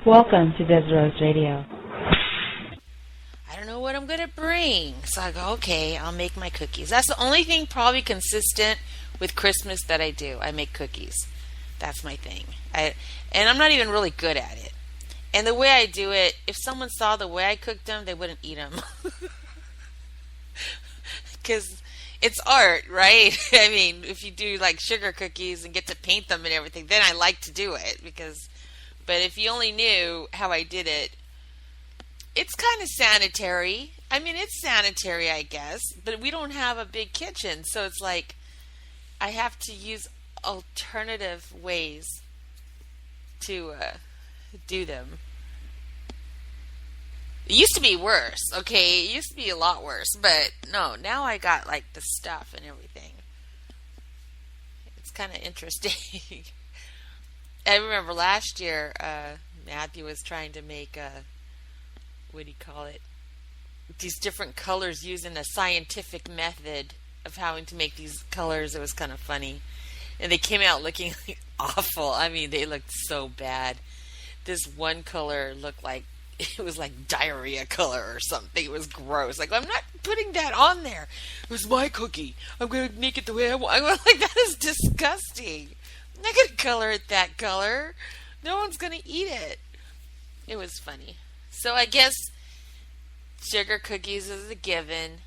Welcome to Desiro's Radio. I don't know what I'm going to bring. So I go, okay, I'll make my cookies. That's the only thing probably consistent with Christmas that I do. I make cookies. That's my thing. And I'm not even really good at it. And the way I do it, if someone saw the way I cooked them, they wouldn't eat them. Because it's art, right? I mean, if you do like sugar cookies and get to paint them and everything, then I like to do it. But if you only knew how I did it, it's kind of sanitary. I mean, it's sanitary, I guess, but we don't have a big kitchen, so it's like I have to use alternative ways to do them. It used to be worse, okay? It used to be a lot worse, but no, now I got like the stuff and everything. It's kind of interesting. I remember last year, Matthew was trying to make what do you call it? These different colors using a scientific method of how to make these colors. It was kind of funny. And they came out looking awful. I mean, they looked so bad. This one color looked like it was like diarrhea color or something. It was gross. Like, I'm not putting that on there. It was my cookie. I'm going to make it the way I want. I'm like, that is disgusting. I'm not going to color it that color. No one's going to eat it. It was funny. So I guess sugar cookies is a given.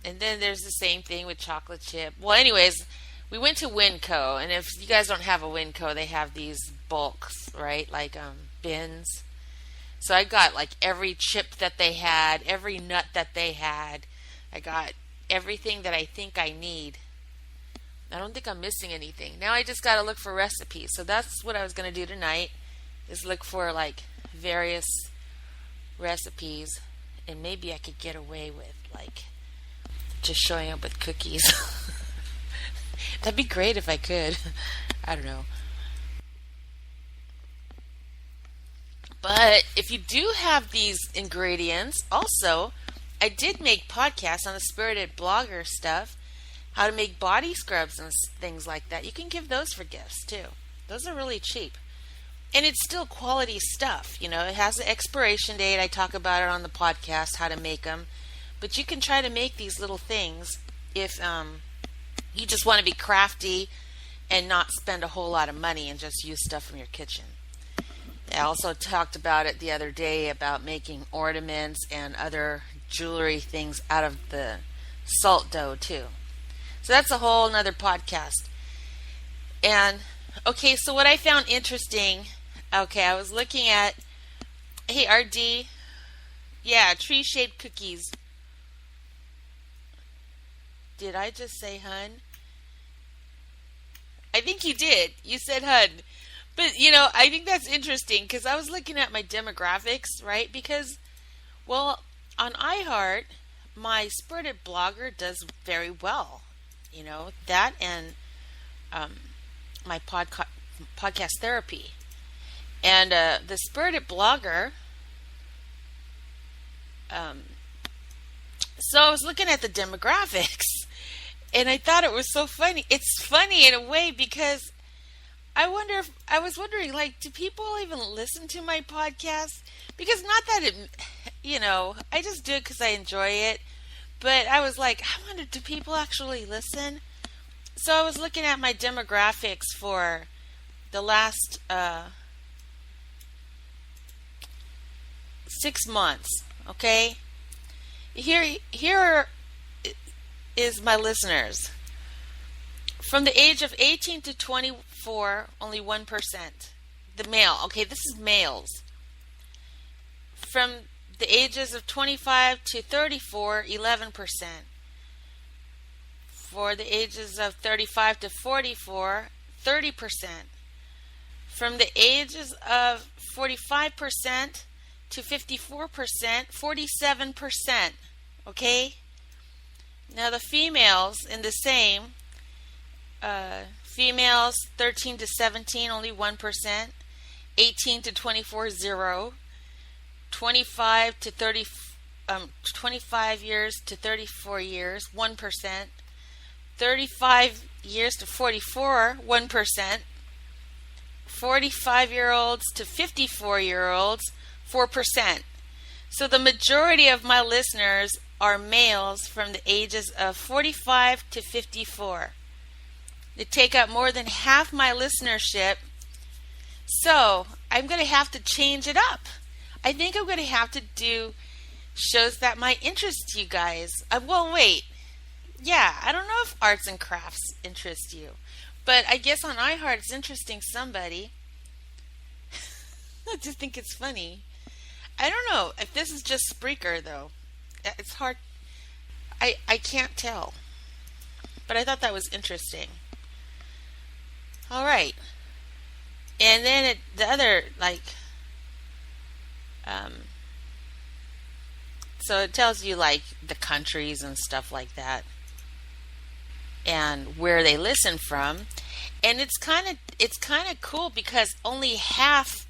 And then there's the same thing with chocolate chip. Well, anyways, we went to Winco, and if you guys don't have a Winco, they have these bulks, right? Like bins. So I got like every chip that they had, every nut that they had. I got everything that I think I need. I don't think I'm missing anything. Now I just got to look for recipes. So that's what I was going to do tonight, is look for like various recipes, and maybe I could get away with like just showing up with cookies. That'd be great if I could. I don't know. But if you do have these ingredients, also, I did make podcasts on the Spirited Blogger stuff, how to make body scrubs and things like that. You can give those for gifts too. Those are really cheap. And it's still quality stuff. You know, it has an expiration date. I talk about it on the podcast, how to make them. But you can try to make these little things if you just want to be crafty and not spend a whole lot of money and just use stuff from your kitchen. I also talked about it the other day about making ornaments and other jewelry things out of the salt dough too. So that's a whole nother podcast. And okay, so what I found interesting, okay, I was looking at, hey RD, yeah, tree-shaped cookies. Did I just say hun? I think you did. You said hun. But, you know, I think that's interesting because I was looking at my demographics, right? Because, well, on iHeart, my Spirited Blogger does very well. You know, that and my podcast therapy. And the Spirited Blogger, so I was looking at the demographics. And I thought it was so funny. It's funny in a way because I was wondering, like, do people even listen to my podcast? Because not that it, you know, I just do it because I enjoy it. But I was like, I wonder, do people actually listen? So I was looking at my demographics for the last 6 months. Okay, here is my listeners. From the age of 18 to 24, only 1%. The male. Okay, this is males. From the ages of 25 to 34, 11%. For the ages of 35 to 44, 30%. From the ages of 45% to 54%, 47%. Okay? Now the females in the same, females 13 to 17, only 1%, 18 to 24, 0, 25 to 30, 25 years to 34 years, 1%, 35 years to 44, 1%, 45-year-olds to 54-year-olds, 4%. So the majority of my listeners are males from the ages of 45 to 54. They take up more than half my listenership. So I'm going to have to change it up. I think I'm going to have to do shows that might interest you guys. Well, wait. Yeah, I don't know if arts and crafts interest you. But I guess on iHeart it's interesting somebody. I just think it's funny. I don't know if this is just Spreaker, though. It's hard. I can't tell. But I thought that was interesting. All right. And then the other, so it tells you, the countries and stuff like that. And where they listen from. And it's kind of cool because only half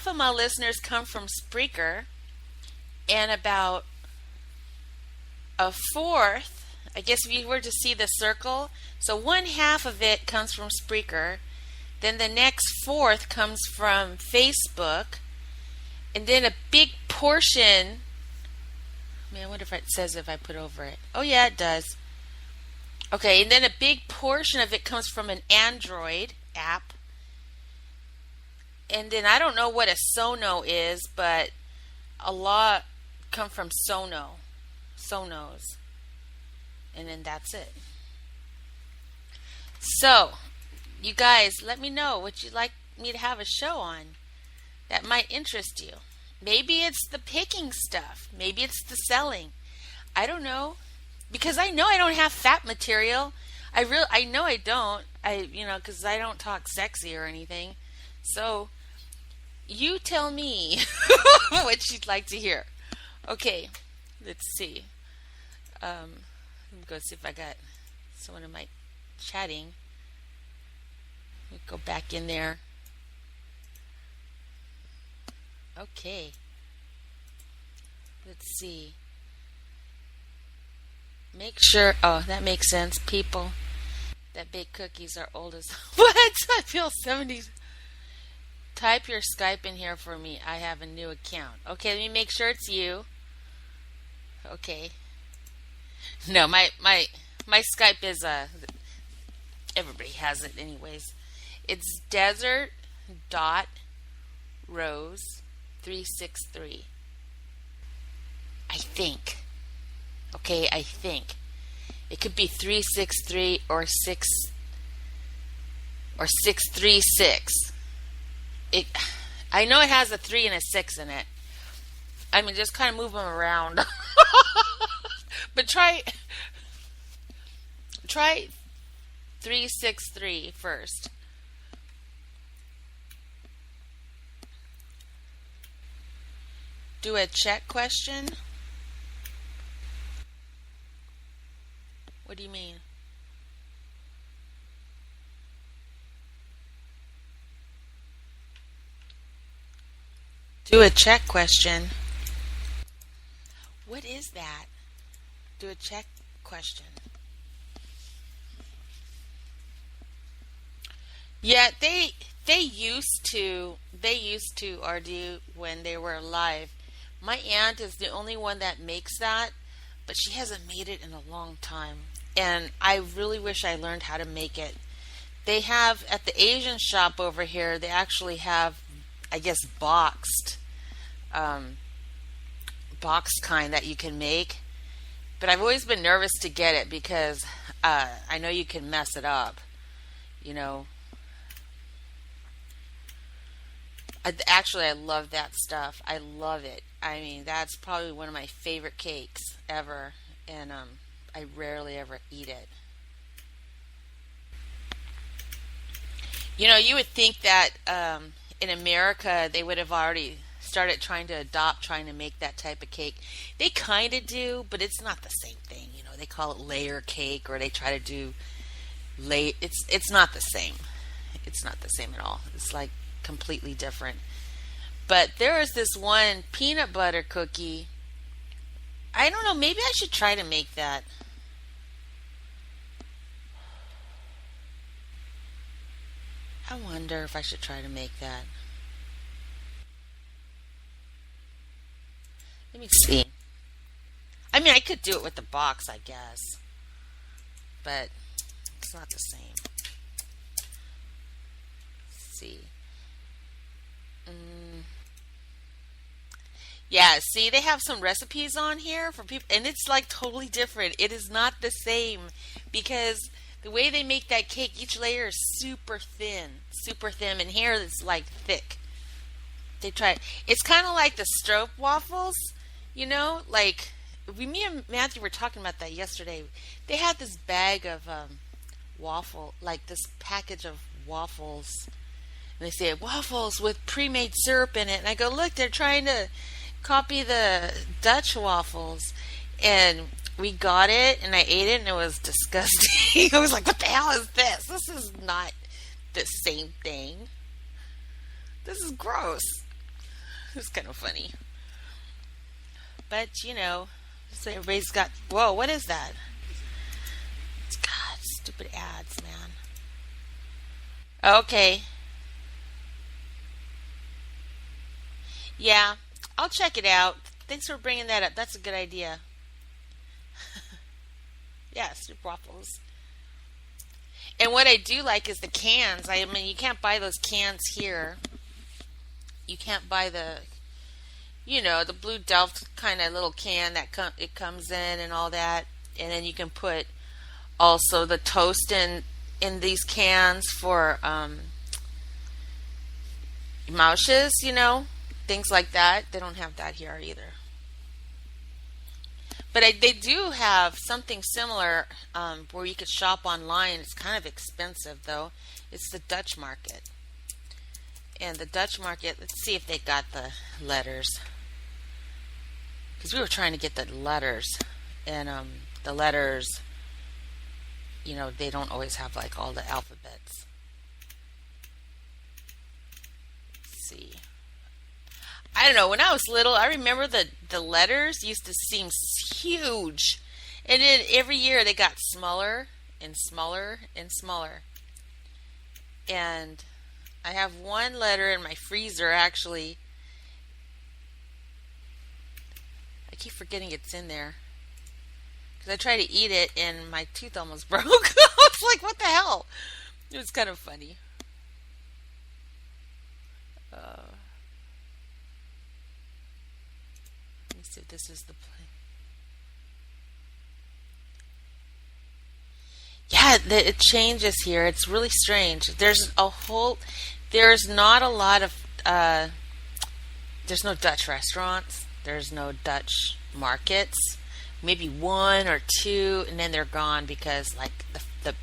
of my listeners come from Spreaker, and about a fourth, I guess if you were to see the circle, so 1/2 of it comes from Spreaker, then the next fourth comes from Facebook, and then a big portion, I wonder if it says if I put over it. Oh yeah, it does. Okay, and then a big portion of it comes from an Android app. And then I don't know what a Sono is, but a lot come from Sonos. And then that's it. So, you guys, let me know what you'd like me to have a show on that might interest you. Maybe it's the picking stuff. Maybe it's the selling. I don't know. Because I know I don't have fat material. I know I don't. Because I don't talk sexy or anything. So, you tell me what you'd like to hear. Okay, let's see. Let me go see if I got someone in my chatting. Let me go back in there. Okay. Let's see. Make sure. Oh, that makes sense. People that bake cookies are old as. What? I feel 70s. Type your Skype in here for me. I have a new account. Okay, let me make sure it's you. Okay. No, my Skype is everybody has it anyways. It's desert.rose363. I think. Okay, I think. It could be 363 or 636. I know it has a 3 and a 6 in it. Just kind of move them around. But try 363 first. Do a check question. What do you mean? Do a check question. What is that? Do a check question. Yeah, they used to or do when they were alive. My aunt is the only one that makes that, but she hasn't made it in a long time. And I really wish I learned how to make it. They have at the Asian shop over here, they actually have, I guess, boxed kind that you can make. But I've always been nervous to get it because I know you can mess it up. I love that stuff. I love it. That's probably one of my favorite cakes ever. And I rarely ever eat it. You would think that in America they would have already started trying to make that type of cake. They kind of do, but it's not the same thing. They call it layer cake, or they try to do it's not the same. It's not the same at all. It's completely different. But there is this one peanut butter cookie. I don't know, maybe I should try to make that. I wonder if I should try to make that. Let me see. I mean, I could do it with the box, I guess, but it's not the same. Let's see. Mm. Yeah, see, they have some recipes on here for people, and it's like totally different. It is not the same because the way they make that cake, each layer is super thin, and here it's like thick. They try. It's kind of like the stroop waffles, like me and Matthew were talking about that yesterday. They had this bag of like this package of waffles, and they say waffles with pre-made syrup in it. And I go, look, they're trying to copy the Dutch waffles, and we got it, and I ate it, and it was disgusting. I was like, what the hell is this? This is not the same thing. This is gross. It's kind of funny. But, so everybody's got, whoa, what is that? God, stupid ads, man. Okay. Yeah, I'll check it out. Thanks for bringing that up. That's a good idea. Yeah, soup waffles. And what I do like is the cans. I mean, you can't buy those cans here. You can't buy the Blue Delft kind of little can that it comes in and all that. And then you can put also the toast in these cans for moushes, things like that. They don't have that here either. But they do have something similar where you could shop online. It's kind of expensive, though. It's the Dutch market. And the Dutch market, let's see if they got the letters. Because we were trying to get the letters. And the letters, they don't always have like all the alphabets. Let's see. I don't know. When I was little, I remember the letters used to seem huge. And then every year they got smaller and smaller and smaller. And I have one letter in my freezer, actually. I keep forgetting it's in there. Because I tried to eat it and my tooth almost broke. I was like, what the hell? It was kind of funny. Let me see if this is the play. Yeah, it changes here. It's really strange. There's not a lot of, there's no Dutch restaurants. There's no Dutch markets. Maybe one or two, and then they're gone because like the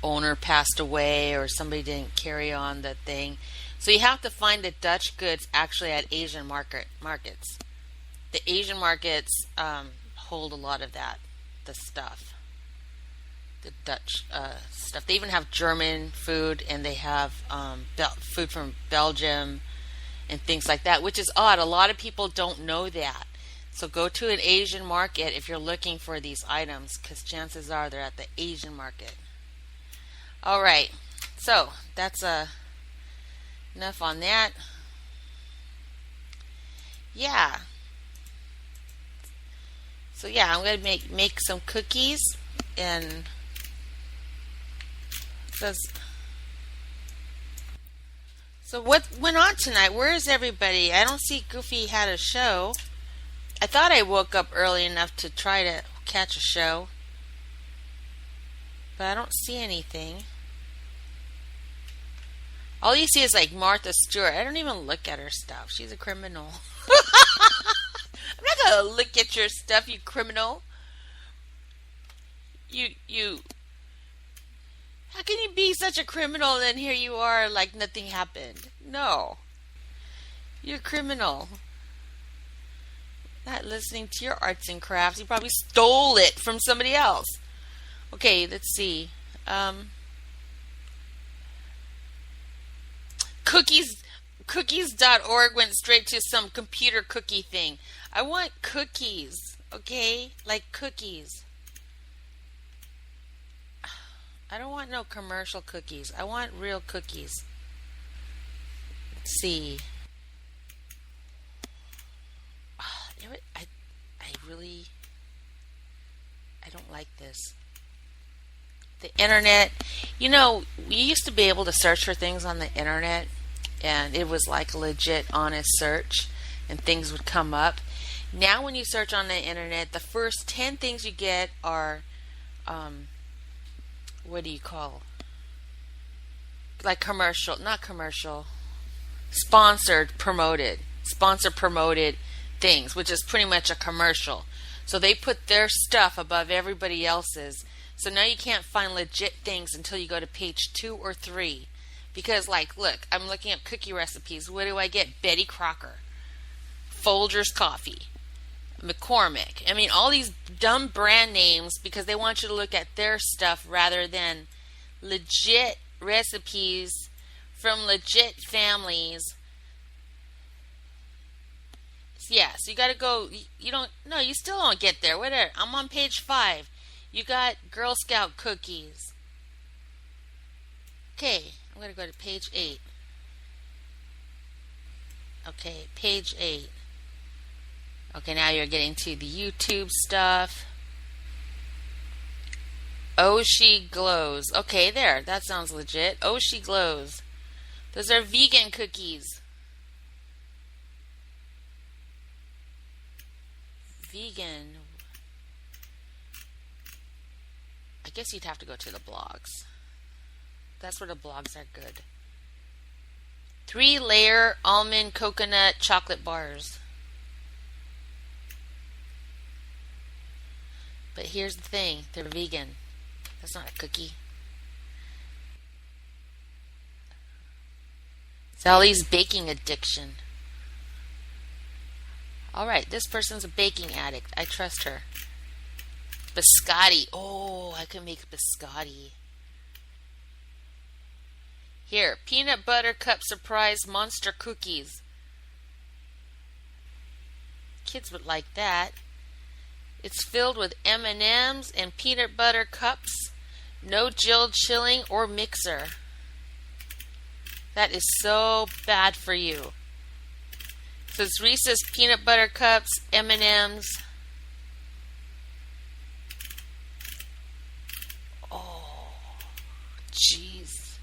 owner passed away or somebody didn't carry on the thing. So you have to find the Dutch goods actually at Asian markets. The Asian markets hold a lot of the stuff. The Dutch stuff. They even have German food, and they have food from Belgium and things like that, which is odd. A lot of people don't know that. So go to an Asian market if you're looking for these items, because chances are they're at the Asian market. All right, so that's enough on that. Yeah. So yeah, I'm gonna make some cookies and. So what went on tonight? Where is everybody? I don't see Goofy had a show. I thought I woke up early enough to try to catch a show, but I don't see anything. All you see is like Martha Stewart. I don't even look at her stuff. She's a criminal. I'm not gonna look at your stuff, you criminal. You. How can you be such a criminal and then here you are like nothing happened? No. You're a criminal. Not listening to your arts and crafts. You probably stole it from somebody else. Okay, let's see. Cookies.org went straight to some computer cookie thing. I want cookies, okay? Like cookies. I don't want no commercial cookies. I want real cookies. see. You know what? I really, I don't like this. The internet, we used to be able to search for things on the internet, and it was like a legit, honest search, and things would come up. Now, when you search on the internet, the first 10 things you get are, what do you call? Like commercial, not commercial, sponsor promoted things, which is pretty much a commercial. So they put their stuff above everybody else's. So now you can't find legit things until you go to page 2 or 3. Because, like, look, I'm looking up cookie recipes. What do I get? Betty Crocker, Folgers Coffee, McCormick. I mean, all these dumb brand names because they want you to look at their stuff rather than legit recipes from legit families. Yeah, so you got to go. You still don't get there. Whatever. I'm on page 5. You got Girl Scout cookies. Okay, I'm going to go to page 8. Okay, page 8. Okay, now you're getting to the YouTube stuff. Oh, she glows. Okay, there. That sounds legit. Oh, she glows. Those are vegan cookies. Vegan. I guess you'd have to go to the blogs. That's where the blogs are good. 3-layer almond coconut chocolate bars. But here's the thing, they're vegan. That's not a cookie. Sally's baking addiction. Alright, this person's a baking addict. I trust her. Biscotti. Oh, I can make biscotti. Here, peanut butter cup surprise monster cookies. Kids would like that. It's filled with M&Ms and peanut butter cups. No Jill chilling or mixer. That is so bad for you. So it's Reese's peanut butter cups, M&Ms. Oh, jeez.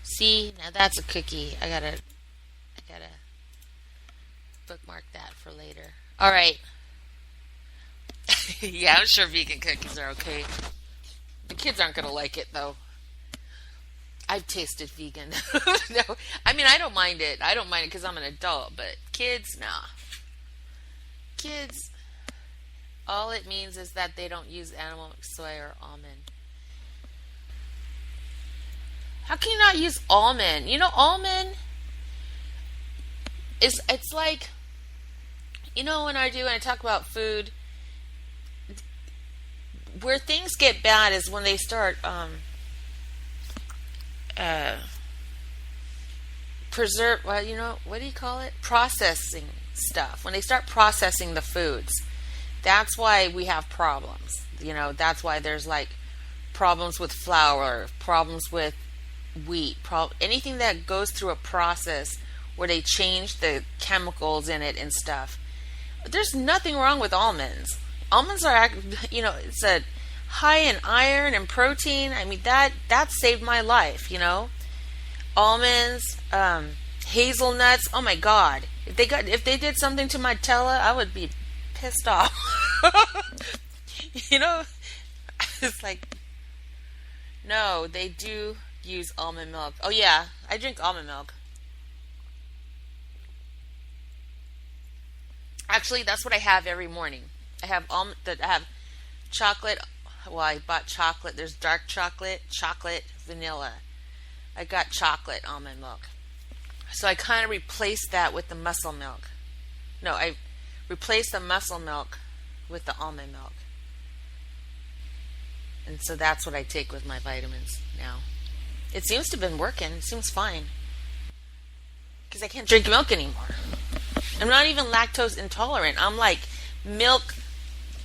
See, now that's a cookie. I gotta bookmark that for later. All right. Yeah, I'm sure vegan cookies are okay. The kids aren't gonna like it though. I've tasted vegan. No, I mean I don't mind it. I don't mind it because I'm an adult. But kids, nah. Kids, all it means is that they don't use animal soy or almond. How can you not use almond? Almond it's like, when I talk about food, where things get bad is when they start what do you call it? Processing stuff. When they start processing the foods, that's why we have problems. That's why there's like problems with flour, problems with wheat, anything that goes through a process where they change the chemicals in it and stuff. There's nothing wrong with almonds. Almonds are, it's a high in iron and protein. I mean, that saved my life, Almonds, hazelnuts. Oh my God. If they did something to my Nutella, I would be pissed off. It's like, no, they do use almond milk. Oh yeah, I drink almond milk. Actually, that's what I have every morning. I have chocolate. Well, I bought chocolate. There's dark chocolate, vanilla. I got chocolate almond milk. So I kind of replaced that with the muscle milk. No, I replaced the muscle milk with the almond milk. And so that's what I take with my vitamins now. It seems to have been working. It seems fine. Because I can't drink milk anymore. I'm not even lactose intolerant. I'm like milk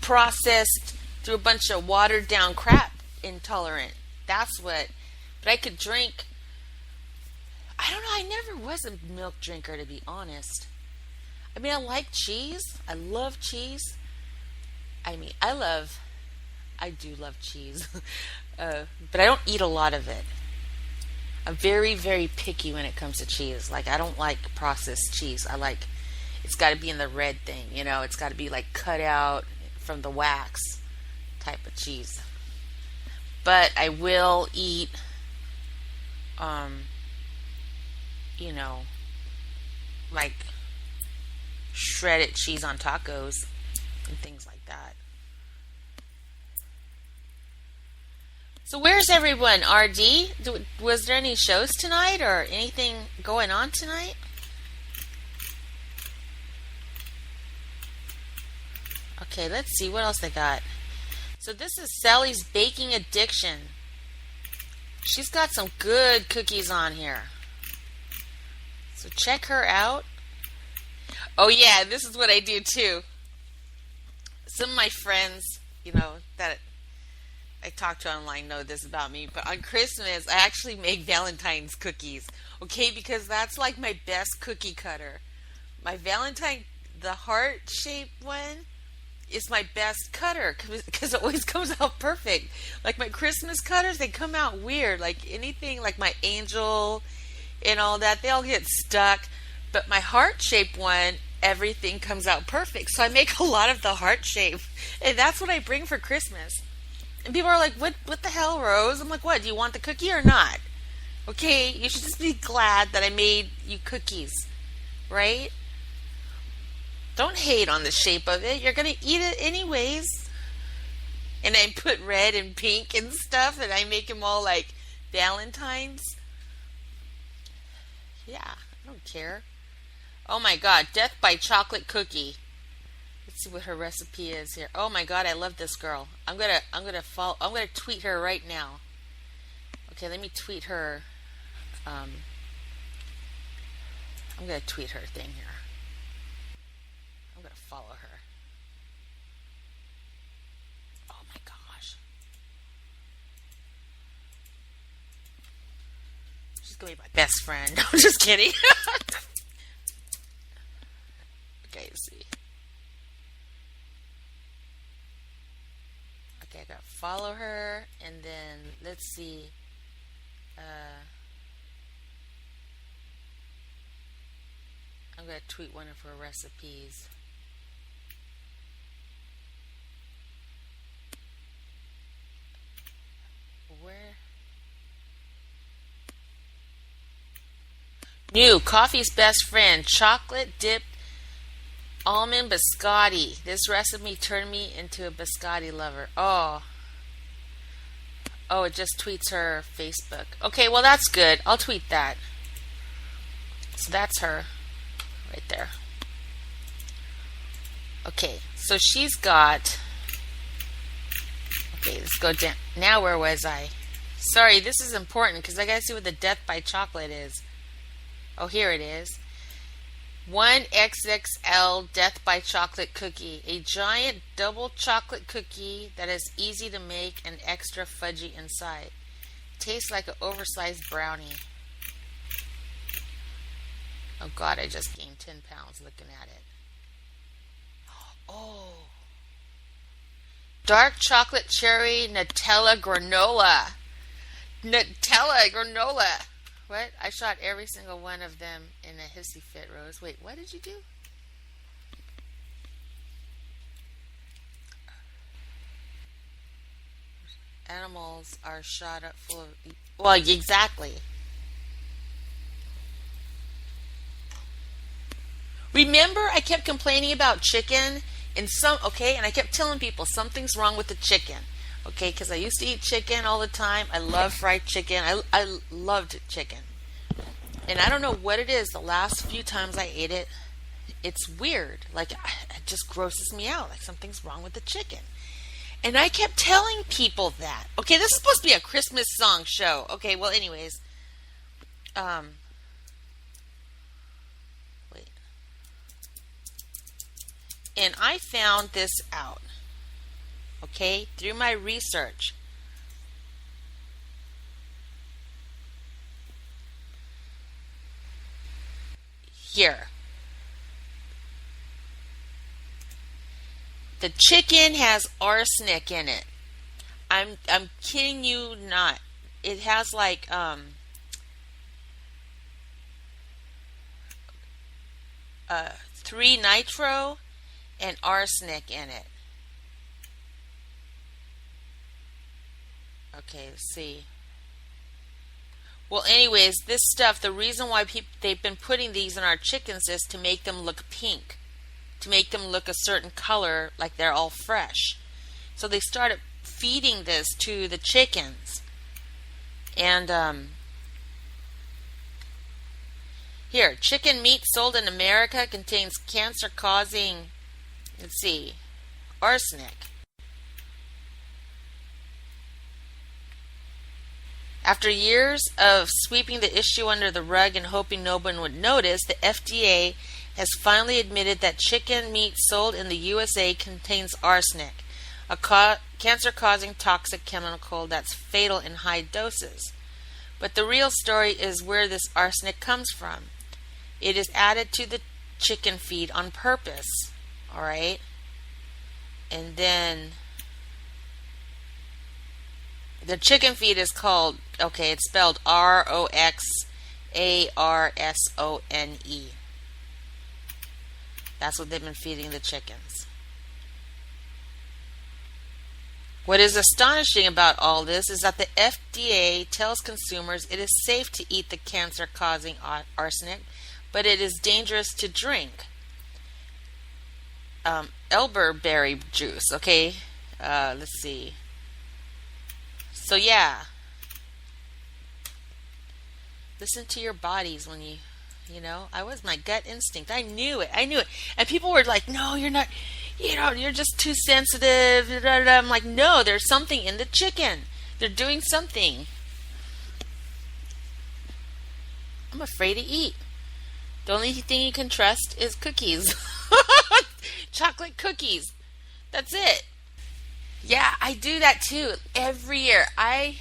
processed through a bunch of watered down crap intolerant. That's what. But I could drink. I don't know. I never was a milk drinker, to be honest. I mean, I like cheese. I love cheese. I mean, I do love cheese. But I don't eat a lot of it. I'm very, very picky when it comes to cheese. Like, I don't like processed cheese. I like, it's got to be in the red thing, you know? It's got to be like cut out from the wax type of cheese. But I will eat, um, you know, like shredded cheese on tacos and things like that. So where's everyone? RD? Was there any shows tonight or anything going on tonight? Okay, let's see what else they got. So this is Sally's Baking Addiction. She's got some good cookies on here. So check her out. Oh yeah, this is what I do too. Some of my friends, you know, that I talk to online know this about me, but on Christmas I actually make Valentine's cookies. Okay, because that's like my best cookie cutter. My Valentine, the heart-shaped one, is my best cutter because it always comes out perfect. Like my Christmas cutters, they come out weird. Like anything, like my angel and all that, they all get stuck. But my heart-shaped one, everything comes out perfect. So I make a lot of the heart shape, and that's what I bring for Christmas. And people are like, what the hell, Rose? I'm like, what? Do you want the cookie or not? Okay, you should just be glad that I made you cookies, right? Don't hate on the shape of it. You're going to eat it anyways. And I put red and pink and stuff, and I make them all like Valentine's. Yeah, I don't care. Oh my God, Death by Chocolate Cookie. Let's see what her recipe is here. Oh my God, I love this girl. I'm gonna tweet her right now. Okay, let me tweet her. I'm gonna tweet her thing here. I'm gonna follow her. Oh my gosh. She's gonna be my best friend. I'm just kidding. Okay, let's see. Okay, I gotta follow her, and then let's see. I'm gonna tweet one of her recipes. Where? New coffee's best friend, chocolate dipped almond biscotti. This recipe turned me into a biscotti lover. Oh, it just tweets her Facebook. Okay, well that's good. I'll tweet that. So that's her right there. Okay, so she's got. Okay, let's go down. Now where was I? Sorry, this is important because I gotta see what the Death by Chocolate is. Oh, here it is. 1XXL Death by Chocolate Cookie. A giant double chocolate cookie that is easy to make and extra fudgy inside. Tastes like an oversized brownie. Oh God, I just gained 10 pounds looking at it. Oh. Dark chocolate cherry Nutella granola. Nutella granola. What? I shot every single one of them in a hissy fit, Rose. Wait, what did you do? Animals are shot up full of... Well, exactly. Remember, I kept complaining about chicken and I kept telling people something's wrong with the chicken. Okay, because I used to eat chicken all the time. I love fried chicken. I loved chicken. And I don't know what it is. The last few times I ate it, it's weird. Like, it just grosses me out. Like, something's wrong with the chicken. And I kept telling people that. Okay, this is supposed to be a Christmas song show. Okay, well, anyways. Wait. And I found this out. Okay, through my research. Here, the chicken has arsenic in it. I'm kidding you not. It has like 3 nitro and arsenic in it. Okay, let's see. Well, anyways, this stuff, the reason why they've been putting these in our chickens is to make them look pink, to make them look a certain color, like they're all fresh. So they started feeding this to the chickens. And here, chicken meat sold in America contains cancer-causing, let's see, arsenic. After years of sweeping the issue under the rug and hoping no one would notice, the FDA has finally admitted that chicken meat sold in the USA contains arsenic, a cancer-causing toxic chemical that's fatal in high doses. But the real story is where this arsenic comes from. It is added to the chicken feed on purpose, all right? And then the chicken feed is called, okay, it's spelled ROXARSONE. That's what they've been feeding the chickens. What is astonishing about all this is that the FDA tells consumers it is safe to eat the cancer-causing arsenic, but it is dangerous to drink. Elderberry juice, okay? Let's see. So yeah, listen to your bodies when I was my gut instinct. I knew it. And people were like, no, you're not, you're just too sensitive. I'm like, no, there's something in the chicken. They're doing something. I'm afraid to eat. The only thing you can trust is cookies. Chocolate cookies. That's it. Yeah, I do that too. Every year. I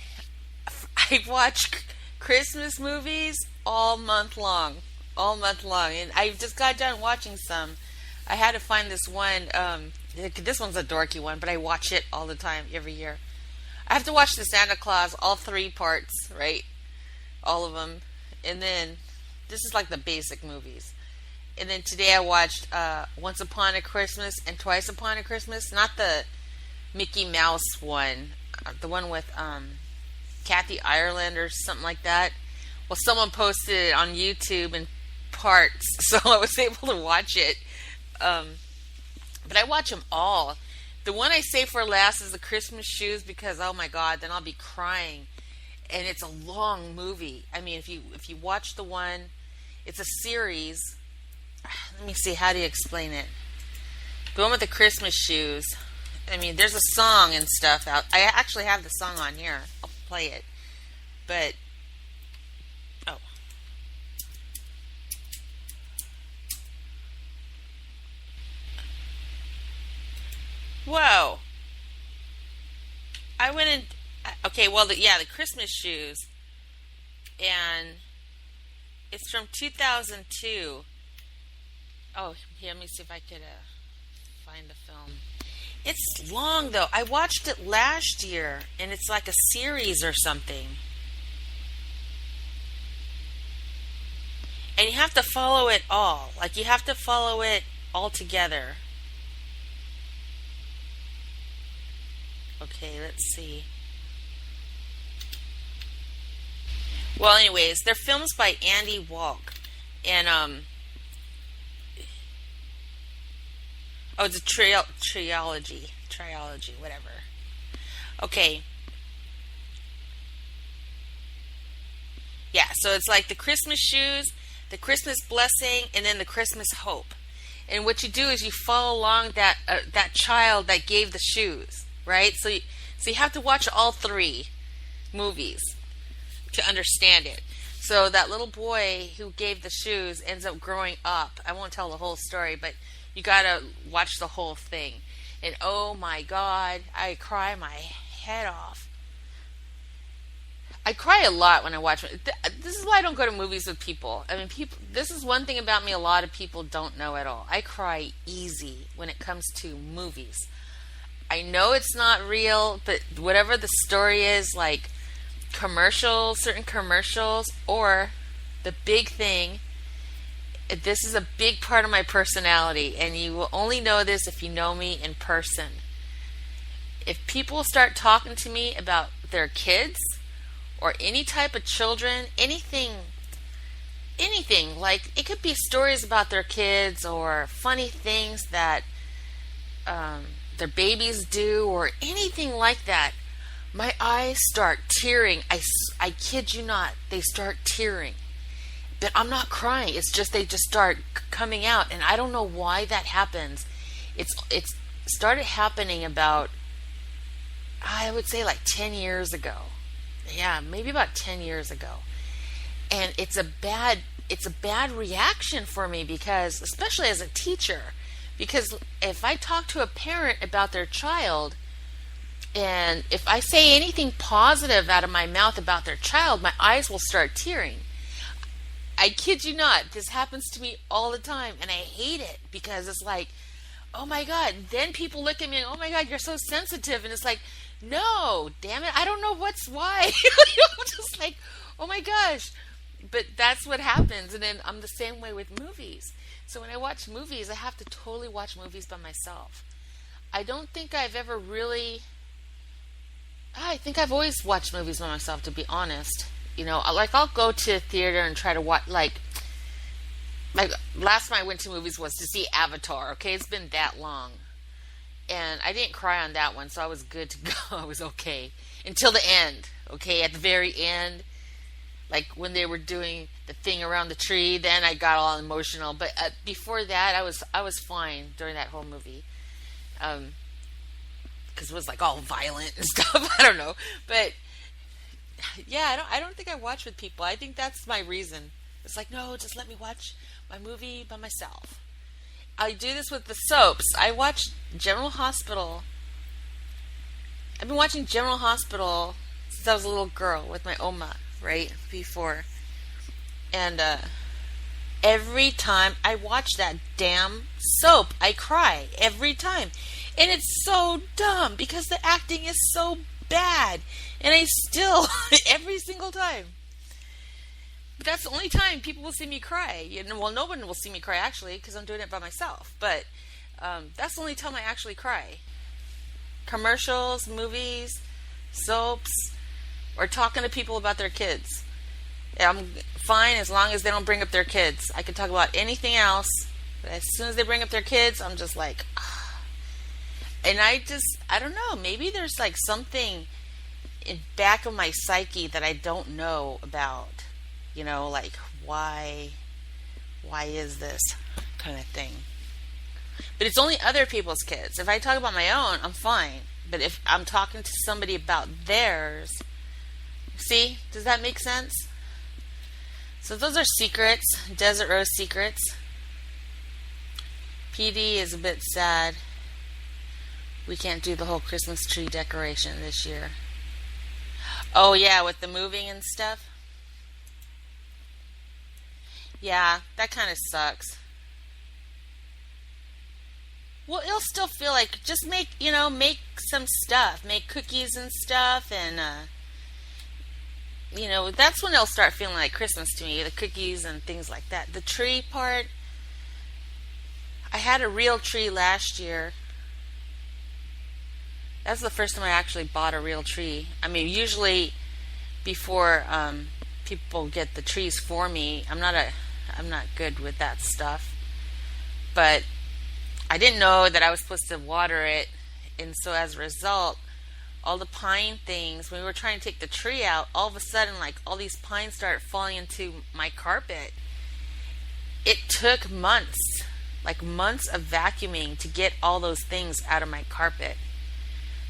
watch Christmas movies all month long. And I just got done watching some. I had to find this one. This one's a dorky one, but I watch it all the time, every year. I have to watch the Santa Claus, all 3 parts, right? All of them. And then, this is like the basic movies. And then today I watched Once Upon a Christmas and Twice Upon a Christmas. Not the Mickey Mouse one, the one with Kathy Ireland or something like that. Well, someone posted it on YouTube in parts, so I was able to watch it. But I watch them all. The one I save for last is the Christmas Shoes because, oh my God, then I'll be crying. And it's a long movie. I mean, if you watch the one, it's a series. Let me see, how do you explain it? The one with the Christmas Shoes. I mean, there's a song and stuff out. I actually have the song on here. I'll play it. But, oh. Whoa. I went in. Okay, well, the Christmas Shoes. And it's from 2002. Oh, here, let me see if I could find the film. It's long, though. I watched it last year, and it's like a series or something. And you have to follow it all. Like, you have to follow it all together. Okay, let's see. Well, anyways, they're films by Andy Walk. And, oh, it's a trilogy, whatever. Okay. Yeah, so it's like the Christmas Shoes, the Christmas Blessing, and then the Christmas Hope. And what you do is you follow along that child that gave the shoes, right? So you have to watch all 3 movies to understand it. So that little boy who gave the shoes ends up growing up. I won't tell the whole story, but you gotta watch the whole thing. And oh my God, I cry my head off. I cry a lot when I watch. This is why I don't go to movies with people. I mean, people. This is one thing about me a lot of people don't know at all. I cry easy when it comes to movies. I know it's not real, but whatever the story is, like commercials, certain commercials, or the big thing, this is a big part of my personality, and you will only know this if you know me in person. If people start talking to me about their kids or any type of children, anything, like it could be stories about their kids or funny things that their babies do or anything like that, my eyes start tearing. I kid you not, they start tearing. But I'm not crying. It's just they just start coming out, and I don't know why that happens. It's started happening about, I would say, like 10 years ago. Yeah, maybe about 10 years ago. And it's a bad reaction for me, because especially as a teacher, because if I talk to a parent about their child, and if I say anything positive out of my mouth about their child, my eyes will start tearing. I kid you not, this happens to me all the time, and I hate it, because it's like, oh my God, then people look at me and, oh my God, you're so sensitive, and it's like, no, damn it, I don't know why. I'm just like, oh my gosh. But that's what happens, and then I'm the same way with movies. So when I watch movies, I have to totally watch movies by myself. I don't think I've ever really, I think I've always watched movies by myself, to be honest. You know, like I'll go to a theater and try to watch, like last time I went to movies was to see Avatar. Okay, it's been that long, and I didn't cry on that one, so I was good to go. I was okay until the end. Okay, at the very end, like when they were doing the thing around the tree, then I got all emotional. But before that, I was fine during that whole movie, because it was like all violent and stuff. I don't know, but. Yeah, I don't think I watch with people. I think that's my reason. It's like, no, just let me watch my movie by myself. I do this with the soaps. I watch General Hospital. I've been watching General Hospital since I was a little girl with my Oma, right, before. And every time I watch that damn soap, I cry. Every time. And it's so dumb, because the acting is so bad, and I still every single time. But that's the only time people will see me cry. Well, no one will see me cry, actually, because I'm doing it by myself. But that's the only time I actually cry. Commercials, movies, soaps, or talking to people about their kids. I'm fine as long as they don't bring up their kids. I can talk about anything else, but as soon as they bring up their kids, I'm just like, and I don't know, maybe there's like something in back of my psyche that I don't know about, you know, like why is this kind of thing. But it's only other people's kids. If I talk about my own, I'm fine. But if I'm talking to somebody about theirs, see, does that make sense? So those are secrets, Desert Rose secrets. PD is a bit sad. We can't do the whole Christmas tree decoration this year. Oh yeah, with the moving and stuff. Yeah, that kind of sucks. Well, it'll still feel like, just make some stuff, make cookies and stuff, and that's when it'll start feeling like Christmas to me, the cookies and things like that. The tree part, I had a real tree last year. That's the first time I actually bought a real tree. I mean, usually before people get the trees for me, I'm not good with that stuff. But I didn't know that I was supposed to water it, and so as a result, all the pine things, when we were trying to take the tree out, all of a sudden, like, all these pines started falling into my carpet. It took months of vacuuming to get all those things out of my carpet.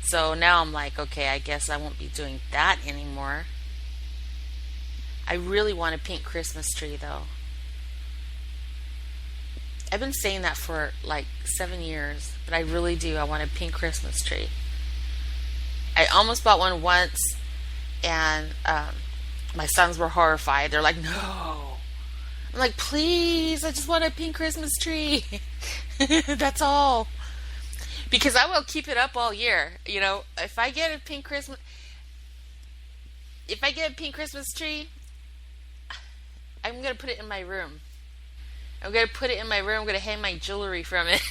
So now I'm like, okay, I guess I won't be doing that anymore. I really want a pink Christmas tree, though. I've been saying that for like 7 years, but I really do. I want a pink Christmas tree. I almost bought one once, and my sons were horrified. They're like, no. I'm like, please, I just want a pink Christmas tree. That's all. Because I will keep it up all year. If I get a pink Christmas tree, I'm gonna put it in my room. I'm gonna put it in my room. I'm gonna hang my jewelry from it.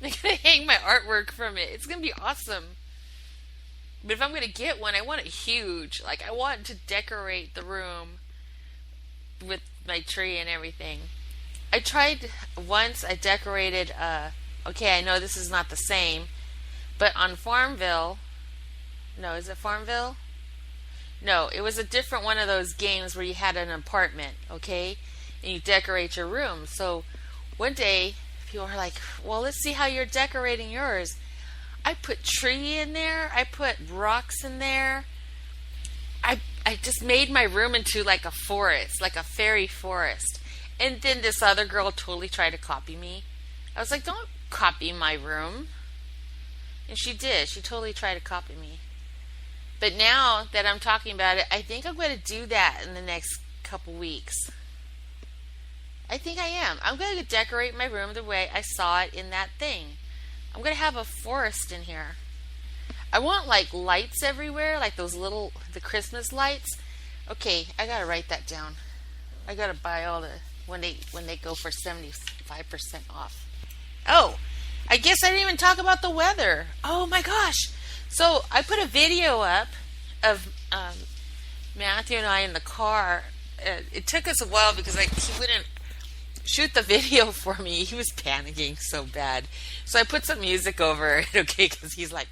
I'm gonna hang my artwork from it. It's gonna be awesome. But if I'm gonna get one, I want it huge. Like, I want to decorate the room with my tree and everything. I tried once. I decorated. Okay, I know this is not the same, but on Farmville. No, is it Farmville? No, it was a different one of those games where you had an apartment, okay, and you decorate your room. So one day, people were like, "Well, let's see how you're decorating yours." I put tree in there. I put rocks in there. I just made my room into like a forest, like a fairy forest. And then this other girl totally tried to copy me. I was like, don't copy my room. And she did. She totally tried to copy me. But now that I'm talking about it, I think I'm going to do that in the next couple weeks. I think I am. I'm going to decorate my room the way I saw it in that thing. I'm going to have a forest in here. I want like lights everywhere, like the Christmas lights. Okay, I got to write that down. I got to buy all the when they go for 75% off. Oh, I guess I didn't even talk about the weather. Oh my gosh. So I put a video up of Matthew and I in the car. It took us a while because he wouldn't shoot the video for me. He was panicking so bad. So I put some music over it, okay, because he's like,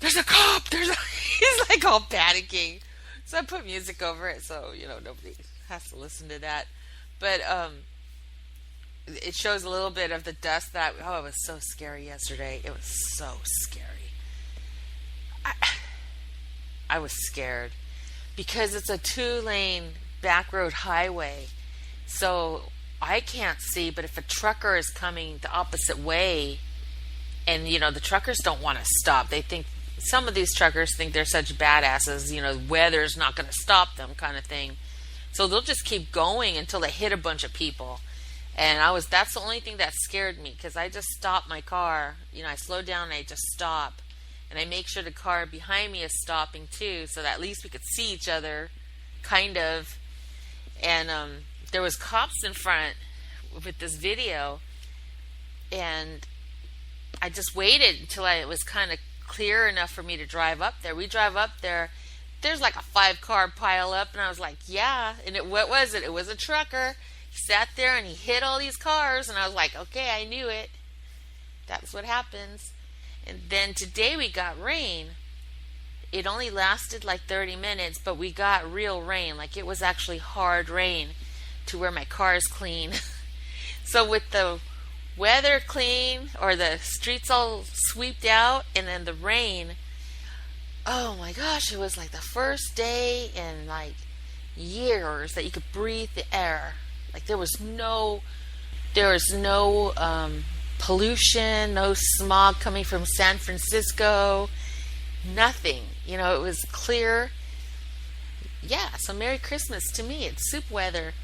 there's a cop! He's like all panicking. So I put music over it so, nobody has to listen to that. But it shows a little bit of the dust it was so scary yesterday. It was so scary. I was scared because it's a 2-lane back road highway. So I can't see, but if a trucker is coming the opposite way, and the truckers don't want to stop. They think, some of these truckers think they're such badasses, weather's not going to stop them kind of thing. So they'll just keep going until they hit a bunch of people. And that's the only thing that scared me, because I just stopped my car. I slowed down and I just stop. And I make sure the car behind me is stopping too, so that at least we could see each other, kind of. And there was cops in front with this video, and I just waited until it was kind of clear enough for me to drive up there. We drive up there. There's like a 5-car pile up, and I was like, yeah. And what was it? It was a trucker. He sat there and he hit all these cars, and I was like, okay, I knew it. That's what happens. And then today we got rain. It only lasted like 30 minutes, but we got real rain. Like, it was actually hard rain to where my car is clean. So with the weather clean, or the streets all sweeped out, and then the rain, oh my gosh, it was like the first day in like years that you could breathe the air. Like, there was no pollution, no smog coming from San Francisco, nothing. It was clear. Yeah, so Merry Christmas to me. It's soup weather.